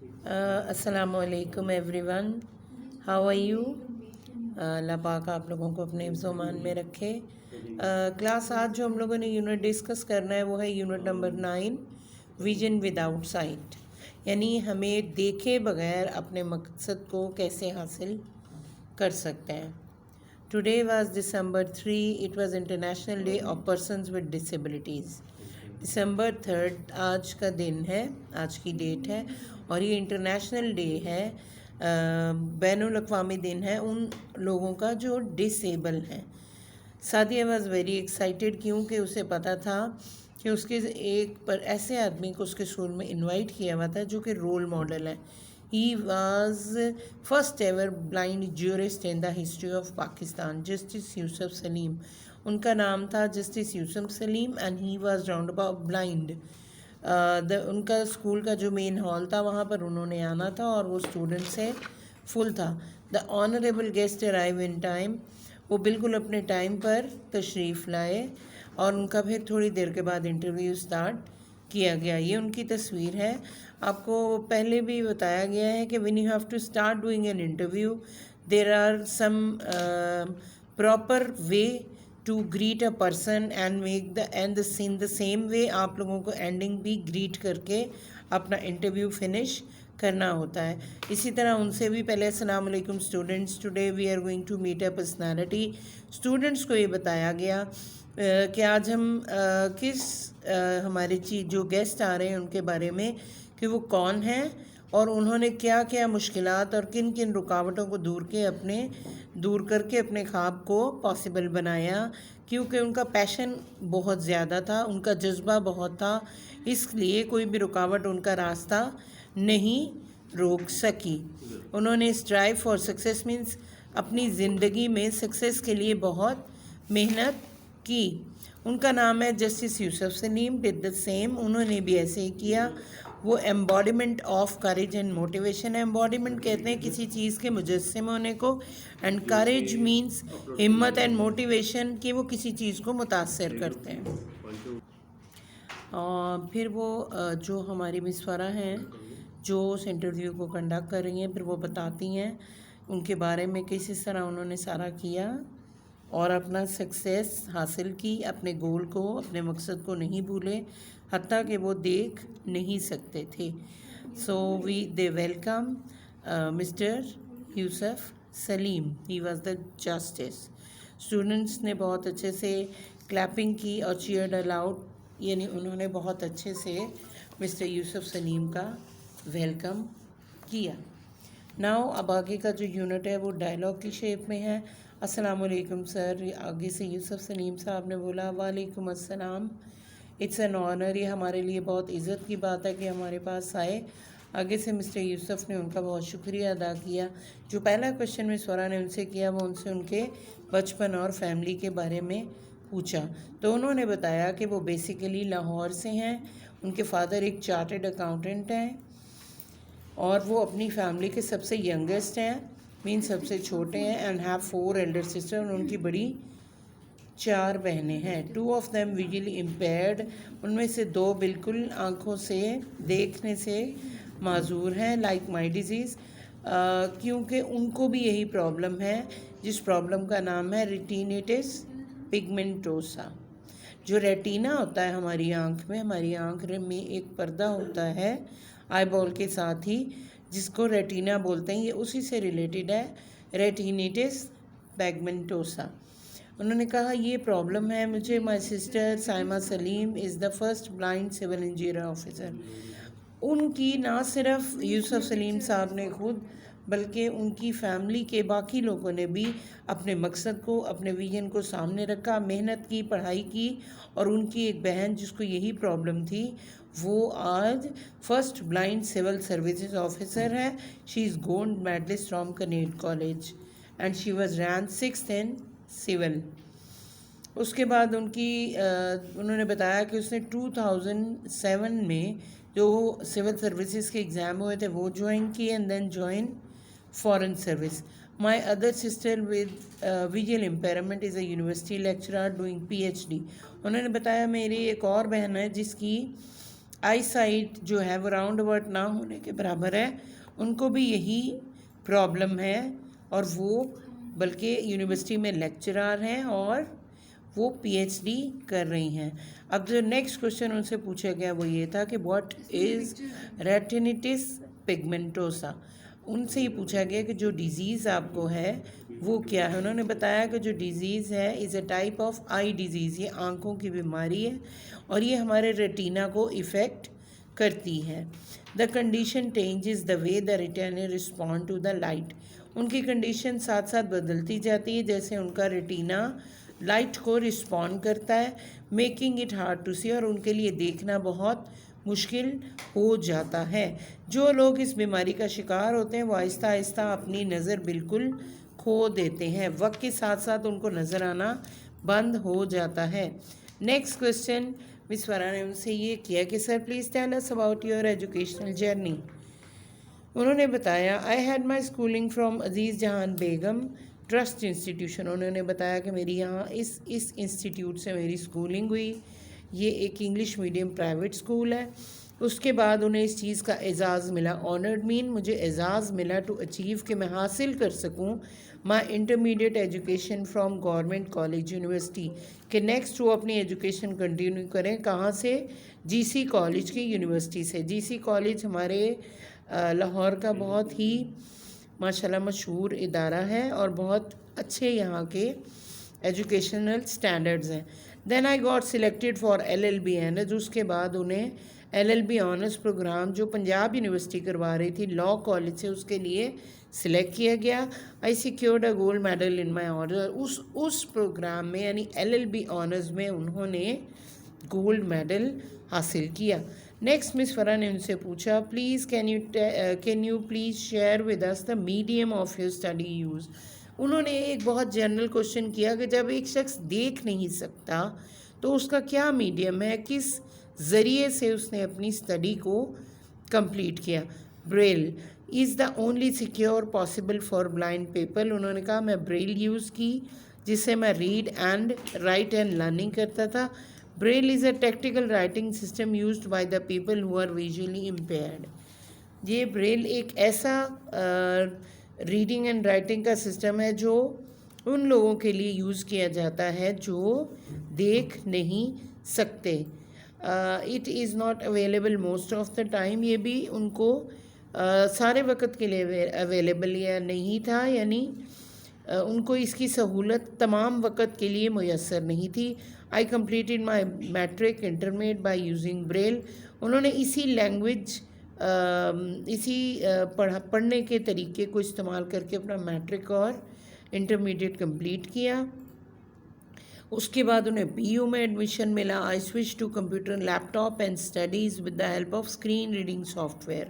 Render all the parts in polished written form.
السلام علیکم everyone. How are you? اللہ پاک آپ لوگوں کو اپنے حفظ و امان میں رکھے. کلاس آج جو ہم لوگوں نے یونٹ ڈسکس کرنا ہے وہ ہے unit number 9 vision without sight, یعنی ہمیں دیکھے بغیر اپنے مقصد کو کیسے حاصل کر سکتے ہیں. Today was December 3. It was international day of persons with disabilities. December 3 آج کا دن ہے، آج کی ڈیٹ ہے، اور یہ انٹرنیشنل ڈے ہے، بین الاقوامی دن ہے ان لوگوں کا جو ڈسیبل ہیں. سعدیہ واز ویری ایکسائٹیڈ کیونکہ اسے پتہ تھا کہ اس کے ایک پر ایسے آدمی کو اس کے اسکول میں انوائٹ کیا ہوا تھا جو کہ رول ماڈل ہے. He was first ever blind jurist in the history of Pakistan, justice Yousaf Saleem. ان کا نام تھا justice Yousaf Saleem and he was round about blind. ان کا اسکول کا جو مین ہال تھا وہاں پر انہوں نے آنا تھا اور وہ اسٹوڈنٹ سے فل تھا. The honourable guest arrive in time. وہ بالکل اپنے ٹائم پر تشریف لائے اور ان کا پھر تھوڑی دیر کے بعد انٹرویو اسٹارٹ کیا گیا. یہ ان کی تصویر ہے. آپ کو پہلے بھی بتایا گیا ہے کہ when you have to start doing an interview there are some proper way to greet a person and make the end in the same way آپ لوگوں کو اینڈنگ بھی گریٹ کر کے اپنا انٹرویو فنش کرنا ہوتا ہے. اسی طرح ان سے بھی پہلے السلام علیکم students, today we are going to meet a personality. Students کو یہ بتایا گیا کہ آج ہم کس ہمارے جو گیسٹ آ رہے ہیں ان کے بارے میں کہ وہ کون ہیں اور انہوں نے کیا کیا مشکلات اور کن کن رکاوٹوں کو دور کر کے اپنے خواب کو پاسبل بنایا. کیونکہ ان کا پیشن بہت زیادہ تھا، ان کا جذبہ بہت تھا، اس لیے کوئی بھی رکاوٹ ان کا راستہ نہیں روک سکی. انہوں نے اسٹرائیو فار سکسیس مینس اپنی زندگی میں سکسیس کے لیے بہت محنت کی. ان کا نام ہے justice Yousaf Saleem. ڈڈ the same, انہوں نے بھی ایسے ہی کیا. وہ embodiment of courage and motivation. Embodiment کہتے ہیں کسی چیز کے مجسم ہونے کو، اینڈ کریج مینس ہمت، اینڈ موٹیویشن کہ وہ کسی چیز کو متاثر کرتے ہیں. پھر وہ جو ہماری مس فرا ہیں جو اس انٹرویو کو کنڈکٹ کر رہی ہیں، پھر وہ بتاتی ہیں ان کے بارے میں کس طرح انہوں نے سارا کیا اور اپنا سکسیس حاصل کی. اپنے گول کو، اپنے مقصد کو نہیں بھولے حتیٰ کہ وہ دیکھ نہیں سکتے تھے. So they welcome mister Yousaf Saleem. He was the justice. Students نے بہت اچھے سے کلیپنگ کی اور چیئرڈ الاؤڈ، یعنی انہوں نے بہت اچھے سے مسٹر یوسف سلیم کا ویلکم کیا. ناؤ اب آگے کا جو یونٹ ہے وہ ڈائلاگ کی شیپ میں ہے. السلام علیکم سر. آگے سے یوسف سلیم صاحب نے بولا وعلیکم السلام. اٹس این آنر، یہ ہمارے لیے بہت عزت کی بات ہے کہ ہمارے پاس آئے. آگے سے مسٹر یوسف نے ان کا بہت شکریہ ادا کیا. جو پہلا کویشچن مس فرا نے ان سے کیا وہ ان سے ان کے بچپن اور فیملی کے بارے میں پوچھا. تو انہوں نے بتایا کہ وہ بیسیکلی لاہور سے ہیں. ان کے فادر ایک چارٹرڈ اکاؤنٹنٹ ہیں اور وہ اپنی فیملی کے سب سے ینگسٹ ہیں، مین سب سے چھوٹے ہیں. اینڈ ہیو 4 elder sister، اور ان کی بڑی 4 بہنیں ہیں. 2 of them visually impaired، ان میں سے 2 بالکل آنکھوں سے دیکھنے سے معذور ہیں. لائک مائی ڈیزیز، کیونکہ ان کو بھی یہی پرابلم ہے جس پرابلم کا نام ہے ریٹینیٹس پگمنٹوسا. جو ریٹینا ہوتا ہے ہماری آنکھ میں، ہماری آنکھ میں ایک پردہ ہوتا ہے آئی بال کے ساتھ ہی جس کو ریٹینا بولتے ہیں، یہ اسی سے ریلیٹڈ ہے، ریٹینیٹس پیگمنٹوسا. انہوں نے کہا یہ پرابلم ہے مجھے. My sister Saima Saleem is the first blind civil engineer officer. ان کی نہ صرف یوسف سلیم صاحب نے خود بلکہ ان کی فیملی کے باقی لوگوں نے بھی اپنے مقصد کو، اپنے ویژن کو سامنے رکھا، محنت کی، پڑھائی کی. اور ان کی ایک بہن جس کو یہی پرابلم تھی وہ آج first blind civil services officer ہے. She is gold medallist from Kinnaird college and she was rank 6th in civil. اس کے بعد انہوں نے بتایا کہ اس نے 2007 میں جو سول سروسز کے ایگزام ہوئے تھے وہ جوائن کیے and then join foreign service. My other sister with visual impairment is a university lecturer doing PhD. انہوں نے بتایا میری ایک اور بہن ہے جس کی آئی سائٹ جو ہے وہ راؤنڈ اباؤٹ نہ ہونے کے برابر ہے، ان کو بھی یہی پرابلم ہے، اور وہ بلکہ یونیورسٹی میں لیکچرار ہیں اور وہ پی ایچ ڈی کر رہی ہیں۔ اب جو نیکسٹ کوشچن ان سے پوچھا گیا وہ یہ تھا کہ واٹ از ریٹینیٹس پگمنٹوسا، ان سے یہ پوچھا گیا کہ جو ڈیزیز آپ کو ہے وہ کیا ہے۔ انہوں نے بتایا کہ جو ڈیزیز ہے is a type of eye disease, یہ آنکھوں کی بیماری ہے اور یہ ہمارے ریٹینا کو افیکٹ کرتی ہے۔ The condition changes the way the retina respond to the light, ان کی کنڈیشن ساتھ ساتھ بدلتی جاتی ہے جیسے ان کا ریٹینا لائٹ کو رسپونڈ کرتا ہے، میکنگ اٹ ہارڈ ٹو سی، اور ان کے لیے دیکھنا بہت مشکل ہو جاتا ہے۔ جو لوگ اس بیماری کا شکار ہوتے ہیں وہ آہستہ آہستہ اپنی نظر بالکل کھو دیتے ہیں، وقت کے ساتھ ساتھ ان کو نظر آنا بند ہو جاتا ہے۔ نیکسٹ کوشچن مس فرا نے ان سے یہ کیا کہ sir please tell us about your educational journey. انہوں نے بتایا I had my schooling from Aziz Jahan Begum trust institution, انہوں نے بتایا کہ میری یہاں اس انسٹیٹیوٹ سے میری اسکولنگ ہوئی، یہ ایک انگلش میڈیم پرائیویٹ اسکول ہے۔ اس کے بعد انہیں اس چیز کا اعزاز ملا، آنرڈ مین مجھے اعزاز ملا ٹو اچیو کہ میں حاصل کر سکوں my intermediate education from government college university, کہ نیکسٹ وہ اپنی ایجوکیشن کنٹینیو کریں، کہاں سے؟ جی سی کالج کی یونیورسٹی سے۔ جی سی کالج ہمارے لاہور کا بہت ہی ماشاءاللہ مشہور ادارہ ہے اور بہت اچھے یہاں کے ایجوکیشنل سٹینڈرڈز ہیں۔ Then I got selected for LLB honours, اس کے بعد انہیں LLB آنرز پروگرام جو پنجاب یونیورسٹی کروا رہی تھی لاء کالج سے، اس کے لیے سلیکٹ کیا گیا۔ آئی secured a gold medal in my owner, us programme میں یعنی LLB آنرز میں انہوں نے گولڈ میڈل حاصل کیا۔ نیکسٹ مس فرا نے ان سے پوچھا please can you please share with us the medium of your study use. انہوں نے ایک بہت جنرل کوشچن کیا کہ جب ایک شخص دیکھ نہیں سکتا تو اس کا کیا میڈیم ہے، کس ذریعے سے اس نے اپنی اسٹڈی کو کمپلیٹ کیا۔ Braille is the only secure possible for blind people, انہوں نے کہا میں بریل یوز کی جس سے میں read and write and learning کرتا تھا۔ Braille is a tactical writing system used by the people who are visually impaired, یہ بریل ایک ایسا ریڈنگ اینڈ رائٹنگ کا سسٹم ہے جو ان لوگوں کے لیے یوز کیا جاتا ہے جو دیکھ نہیں سکتے۔ It is not available most of the time, یہ بھی ان کو سارے وقت کے لیے اویلیبل یا نہیں تھا، یعنی ان کو اس کی سہولت تمام وقت کے لیے میسر نہیں تھی۔ I completed my matric intermediate by using braille, انہوں نے اسی لینگویج پڑھنے کے طریقے کو استعمال کر کے اپنا میٹرک اور انٹرمیڈیٹ کمپلیٹ کیا۔ اس کے بعد انہیں BU میں ایڈمیشن ملا۔ I switch to computer laptop and studies with the help of screen reading software,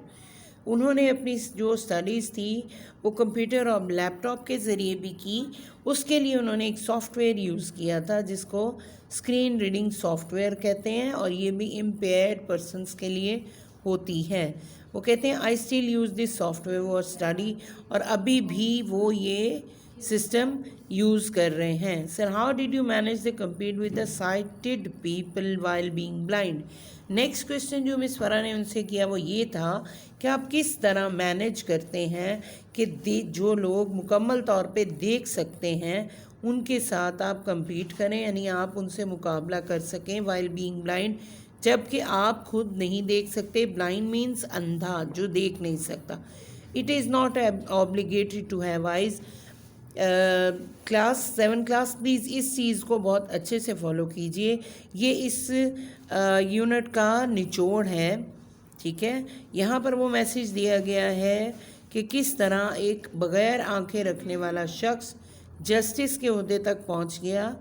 انہوں نے اپنی جو اسٹڈیز تھی وہ کمپیوٹر اور لیپ ٹاپ کے ذریعے بھی کی، اس کے لیے انہوں نے ایک سافٹ ویئر یوز کیا تھا جس کو اسکرین ریڈنگ سافٹ ویئر کہتے ہیں، اور یہ بھی امپیئرڈ پرسنس کے لیے ہوتی ہے۔ وہ کہتے ہیں I still use this soft where for study, اور ابھی بھی وہ یہ سسٹم یوز کر رہے ہیں۔ Sir how did you manage the compete with the sighted people while being blind. Next question جو مس فرا نے ان سے کیا وہ یہ تھا کہ آپ کس طرح مینیج کرتے ہیں کہ جو لوگ مکمل طور پہ دیکھ سکتے ہیں ان کے ساتھ آپ کمپیٹ کریں، یعنی آپ ان سے مقابلہ کر سکیں وائل بینگ بلائنڈ، جب کہ آپ خود نہیں دیکھ سکتے۔ بلائنڈ مینس اندھا، جو دیکھ نہیں سکتا۔ It is not obligatory to have eyes. Class 7 class please اس چیز کو بہت اچھے سے فالو کیجئے، یہ اس یونٹ کا نچوڑ ہے، ٹھیک ہے۔ یہاں پر وہ میسیج دیا گیا ہے کہ کس طرح ایک بغیر آنکھیں رکھنے والا شخص جسٹس کے عہدے تک پہنچ گیا،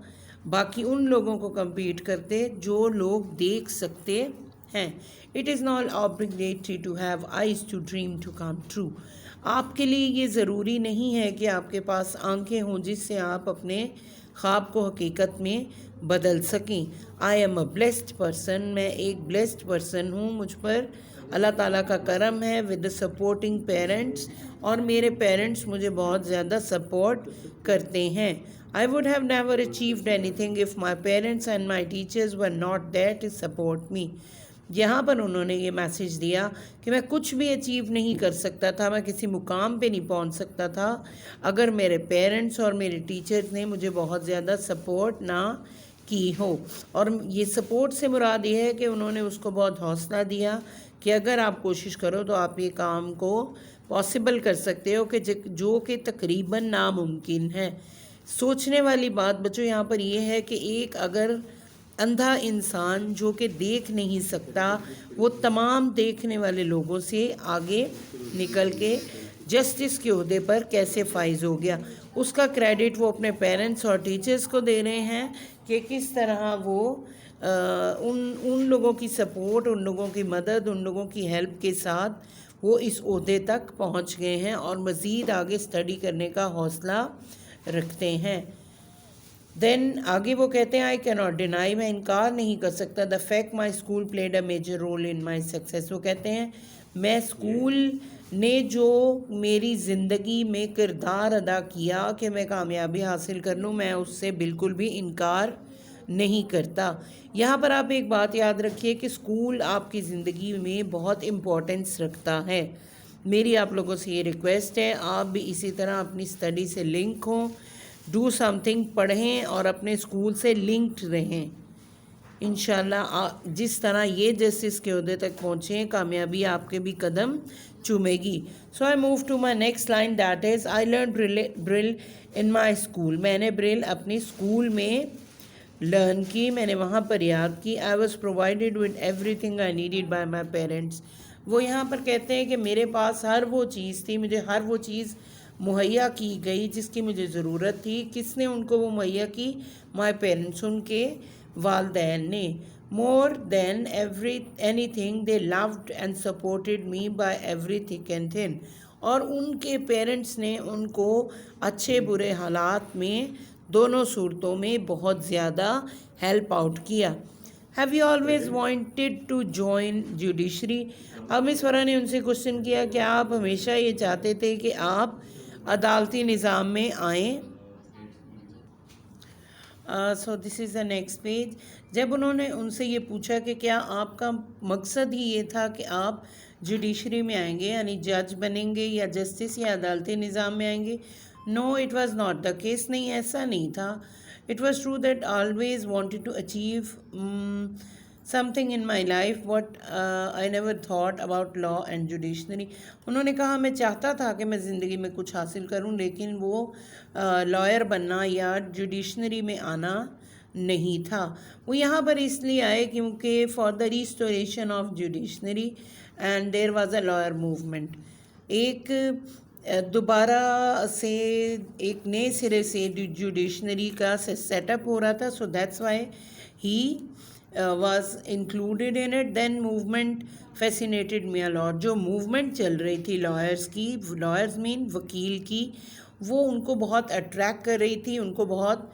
باقی ان لوگوں کو کمپیٹ کرتے جو لوگ دیکھ سکتے ہیں۔ It is not obligatory to have eyes to dream to come true, آپ کے لیے یہ ضروری نہیں ہے کہ آپ کے پاس آنکھیں ہوں جس سے آپ اپنے خواب کو حقیقت میں بدل سکیں۔ I am a blessed person, میں ایک بلیسڈ پرسن ہوں، مجھ پر اللہ تعالیٰ کا کرم ہے ود سپورٹنگ پیرنٹس، اور میرے پیرنٹس مجھے بہت زیادہ سپورٹ کرتے ہیں۔ I would have never achieved anything if my parents and my teachers were not there to support me. یہاں پر انہوں نے یہ میسیج دیا کہ میں کچھ بھی اچیو نہیں کر سکتا تھا، میں کسی مقام پہ نہیں پہنچ سکتا تھا اگر میرے پیرنٹس اور میرے ٹیچرز نے مجھے بہت زیادہ سپورٹ نہ کی ہو. اور یہ سپورٹ سے مراد یہ ہے کہ انہوں نے اس کو بہت حوصلہ دیا کہ اگر آپ کوشش کرو تو آپ یہ کام کو پاسبل کر سکتے ہو، کہ جو کہ تقریباً ناممکن ہے. سوچنے والی بات بچوں یہاں پر یہ ہے کہ ایک اگر اندھا انسان جو کہ دیکھ نہیں سکتا، وہ تمام دیکھنے والے لوگوں سے آگے نکل کے جسٹس کے عہدے پر کیسے فائز ہو گیا، اس کا کریڈٹ وہ اپنے پیرنٹس اور ٹیچرز کو دے رہے ہیں کہ کس طرح وہ ان لوگوں کی سپورٹ، ان لوگوں کی مدد، ان لوگوں کی ہیلپ کے ساتھ وہ اس عہدے تک پہنچ گئے ہیں اور مزید آگے اسٹڈی کرنے کا حوصلہ رکھتے ہیں. دین آگے وہ کہتے ہیں آئی کیناٹ ڈینائی، میں انکار نہیں کر سکتا the fact my school played a major role in my success. وہ کہتے ہیں میں اسکول نے جو میری زندگی میں کردار ادا کیا کہ میں کامیابی حاصل کر لوں، میں اس سے بالکل بھی انکار نہیں کرتا. یہاں پر آپ ایک بات یاد رکھیے کہ اسکول آپ کی زندگی میں بہت امپورٹنس رکھتا ہے. میری آپ لوگوں سے یہ ریکویسٹ ہے آپ بھی اسی طرح اپنی اسٹڈی سے لنک ہوں، ڈو سم تھنگ، پڑھیں اور اپنے اسکول سے لنکڈ رہیں. انشاءاللہ جس طرح یہ جسٹس کے عہدے تک پہنچیں، کامیابی آپ کے بھی قدم چومے گی. So I move to my next line that is I learn braille in my school. میں نے بریل اپنی اسکول میں لرن کی، میں نے وہاں پر یاد کی. I was provided with every thing I needed by my parents. وہ یہاں پر کہتے ہیں کہ میرے پاس ہر وہ چیز تھی، مجھے ہر وہ چیز مہیا کی گئی جس کی مجھے ضرورت تھی. کس نے ان کو وہ مہیا کی؟ مائی پیرنٹس، ان کے والدین نے. مور دین any thing they load and supported me by every thick and thin. اور ان کے پیرنٹس نے ان کو اچھے برے حالات میں دونوں صورتوں میں بہت زیادہ ہیلپ آؤٹ کیا. Have you always wanted to join judiciary. اب مس فرا نے ان سے کوشچن کیا کہ آپ ہمیشہ یہ چاہتے تھے کہ آپ عدالتی نظام میں آئیں. سو دس از دا نیکسٹ پیج. جب انہوں نے ان سے یہ پوچھا کہ کیا آپ کا مقصد ہی یہ تھا کہ آپ جوڈیشری میں آئیں گے، یعنی جج بنیں گے یا جسٹس یا عدالتی نظام میں آئیں گے؟ No it was not the case. نہیں، ایسا نہیں تھا. It was true that always wanted to achieve something in my life what I never thought about law and judiciary. انہوں نے کہا میں چاہتا تھا کہ میں زندگی میں کچھ حاصل کروں، لیکن وہ لائر بننا یا جوڈیشنری میں آنا نہیں تھا. وہ یہاں پر اس لیے آئے کیونکہ for the restoration of judiciary and there was a lawyer movement. ایک دوبارہ سے ایک نئے سرے سے جوڈیشنری کا سیٹ اپ ہو رہا تھا. So that's why he was included in it. Then movement fascinated me a lot. جو موومنٹ چل رہی تھی لائرز کی، لائرز مین وکیل کی، وہ ان کو بہت اٹریکٹ کر رہی تھی، ان کو بہت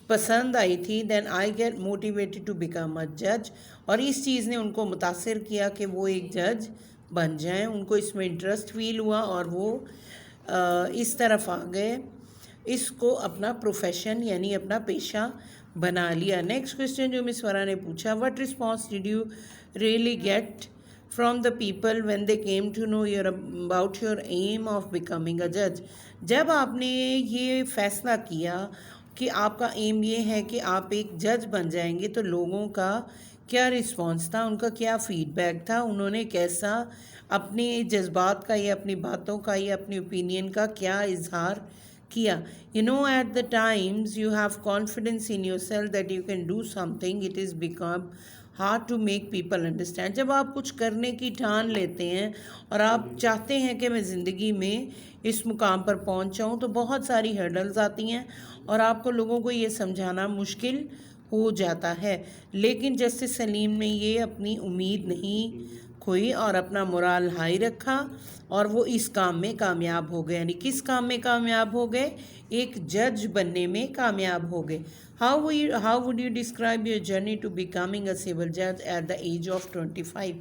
پسند آئی تھی. Then I get motivated to become a جج. اور اس چیز نے ان کو متاثر کیا کہ وہ ایک جج بن جائیں. ان کو اس میں انٹرسٹ فیل ہوا اور وہ اس طرف آ گئے، اس کو اپنا پروفیشن یعنی اپنا پیشہ بنا لیا. نیکسٹ کوشچن جو مس فرا نے پوچھا، what response did you really get from the people when they came to know about your aim of becoming a جج. جب آپ نے یہ فیصلہ کیا کہ آپ کا ایم یہ ہے کہ آپ ایک جج بن جائیں گے، تو لوگوں کا کیا رسپانس تھا، ان کا کیا فیڈ بیک تھا، انہوں نے کیسا اپنے جذبات کا یا اپنی باتوں کا یا اپنی اوپینین کا کیا اظہار کیا؟ You know, at the times you have confidence in yourself that you can do something, it is become hard to make people understand. جب آپ کچھ کرنے کی ٹھان لیتے ہیں اور آپ چاہتے ہیں کہ میں زندگی میں اس مقام پر پہنچ جاؤں، تو بہت ساری ہرڈلز آتی ہیں اور آپ کو لوگوں کو یہ سمجھانا مشکل ہو جاتا ہے. لیکن جسٹس سلیم نے یہ اپنی امید نہیں کھوئی اور اپنا مورال ہائی رکھا اور وہ اس کام میں کامیاب ہو گئے. یعنی کس کام میں کامیاب ہو گئے؟ ایک جج بننے میں کامیاب ہو گئے. How would you describe your journey to becoming a civil judge at the age of 25?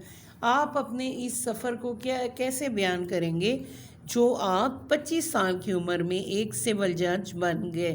آپ اپنے اس سفر کو کیسے بیان کریں گے جو آپ 25 سال کی عمر میں ایک سول جج بن گئے؟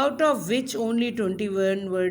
out of which only 21 were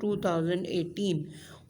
2018।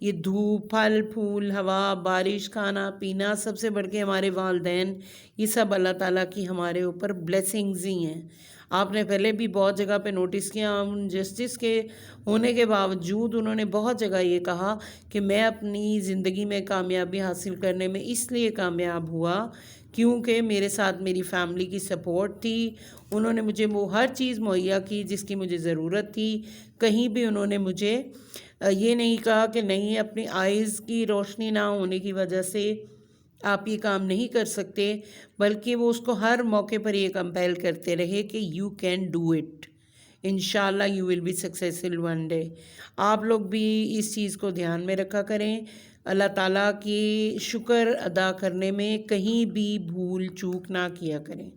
یہ دھوپ، پھل پھول، ہوا، بارش، کھانا پینا، سب سے بڑھ کے ہمارے والدین، یہ سب اللہ تعالیٰ کی ہمارے اوپر بلیسنگز ہی ہیں۔ آپ نے پہلے بھی بہت جگہ پہ نوٹس کیا، جسٹس کے ہونے کے باوجود انہوں نے بہت جگہ یہ کہا کہ میں اپنی زندگی میں کامیابی حاصل کرنے میں اس لیے کامیاب ہوا کیونکہ میرے ساتھ میری فیملی کی سپورٹ تھی، انہوں نے مجھے وہ ہر چیز مہیا کی جس کی مجھے ضرورت تھی۔ کہیں بھی انہوں نے مجھے یہ نہیں کہا کہ نہیں، اپنی آئیز کی روشنی نہ ہونے کی وجہ سے آپ یہ کام نہیں کر سکتے، بلکہ وہ اس کو ہر موقع پر یہ کمپیل کرتے رہے کہ یو کین ڈو اٹ، انشاءاللہ you will be successful one day. آپ لوگ بھی اس چیز کو دھیان میں رکھا کریں، اللہ تعالیٰ کی شکر ادا کرنے میں کہیں بھی بھول چوک نہ کیا کریں۔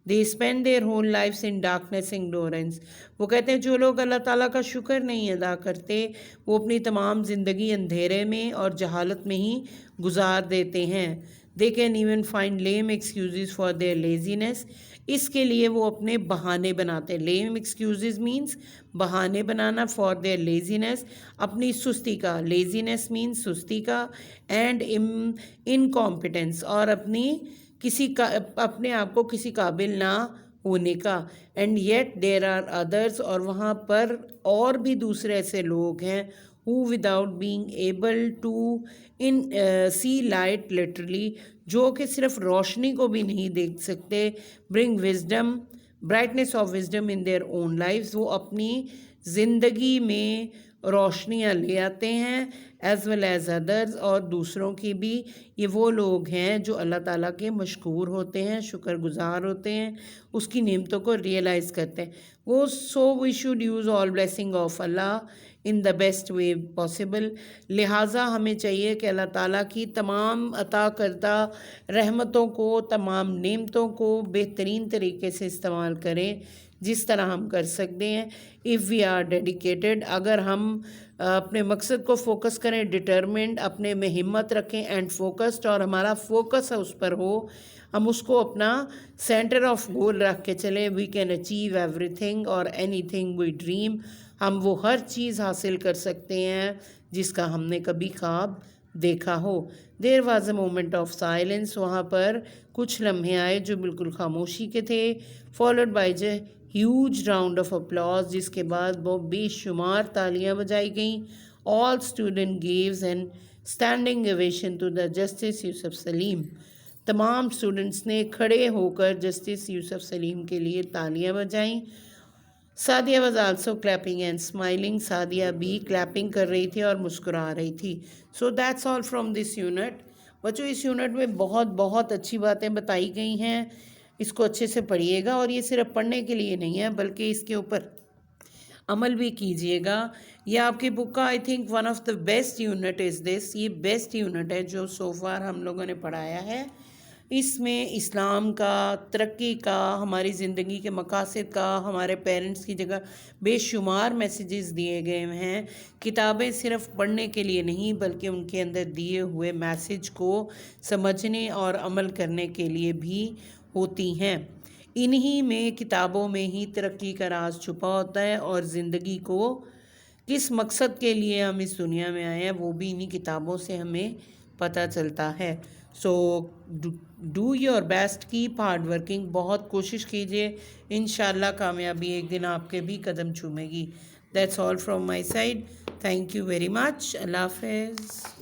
They spend their whole lives in darkness and ignorance۔ وہ کہتے ہیں جو لوگ اللہ تعالیٰ کا شکر نہیں ادا کرتے وہ اپنی تمام زندگی اندھیرے میں اور جہالت میں ہی گزار دیتے ہیں۔ They can even find lame excuses for their laziness۔ اس کے لیے وہ اپنے بہانے بناتے ہیں۔ lame excuses means بہانے بنانا، for their laziness اپنی سستی کا، laziness means سستی کا، and incompetence اور اپنے آپ کو کسی قابل نہ ہونے کا۔ اینڈ یٹ دیر آر ادرس اور وہاں پر اور بھی دوسرے ایسے لوگ ہیں who without being able to see light literally جو کہ صرف روشنی کو بھی نہیں دیکھ سکتے، bring wisdom brightness of wisdom in their own lives وہ اپنی زندگی میں روشنیاں لے آتے ہیں، ایز ویل ایز ادرز اور دوسروں کی بھی۔ یہ وہ لوگ ہیں جو اللہ تعالیٰ کے مشکور ہوتے ہیں، شکر گزار ہوتے ہیں، اس کی نعمتوں کو ریئلائز کرتے ہیں وہ۔ So we should use all blessing of اللہ in the best way possible. لہٰذا ہمیں چاہیے کہ اللہ تعالیٰ کی تمام عطا کردہ رحمتوں کو، تمام نعمتوں کو بہترین طریقے سے استعمال کریں جس طرح ہم کر سکتے ہیں۔ اف وی آر ڈیڈیکیٹڈ اگر ہم اپنے مقصد کو فوکس کریں، ڈٹرمنڈ اپنے میں ہمت رکھیں، اینڈ فوکسڈ اور ہمارا فوکس اس پر ہو، ہم اس کو اپنا سینٹر آف گول رکھ کے چلیں، we can achieve everything اور اینی تھنگ وی ڈریم۔ ہم وہ ہر چیز حاصل کر سکتے ہیں جس کا ہم نے کبھی خواب دیکھا ہو۔ There was a moment of silence وہاں پر کچھ لمحے آئے جو بالکل خاموشی کے تھے، followed by huge round of applause جس کے بعد وہ بے شمار تالیاں بجائی گئیں۔ All student gives and standing ovation to the justice Yousaf Saleem. تمام اسٹوڈنٹس نے کھڑے ہو کر جسٹس یوسف سلیم کے لیے تالیاں بجائیں۔ Sadia was also clapping and smiling. Sadia بھی کلیپنگ کر رہی تھی اور مسکرا رہی تھی۔ So that's all from this unit. بچوں اس یونٹ میں بہت اچھی باتیں بتائی گئی ہیں، اس کو اچھے سے پڑھیے گا، اور یہ صرف پڑھنے کے لیے نہیں ہے بلکہ اس کے اوپر عمل بھی کیجیے گا۔ یہ آپ کی بک کا I think one of the best unit is this. یہ بیسٹ یونٹ ہے جو سو فار ہم لوگوں نے پڑھایا ہے۔ اس میں اسلام کا، ترقی کا، ہماری زندگی کے مقاصد کا، ہمارے پیرنٹس کی جگہ بے شمار میسیجز دیے گئے ہیں۔ کتابیں صرف پڑھنے کے لیے نہیں بلکہ ان کے اندر دیے ہوئے میسیج کو سمجھنے اور عمل کرنے کے لیے بھی ہوتی ہیں۔ انہی میں کتابوں میں ہی ترقی کا راز چھپا ہوتا ہے، اور زندگی کو کس مقصد کے لیے ہم اس دنیا میں آئے ہیں وہ بھی انہی کتابوں سے ہمیں پتہ چلتا ہے۔ So do your best, keep hard working, بہت کوشش کیجیے، انشاءاللہ کامیابی ایک دن آپ کے بھی قدم چومے گی۔ That's all from my side, thank you very much, اللہ حافظ۔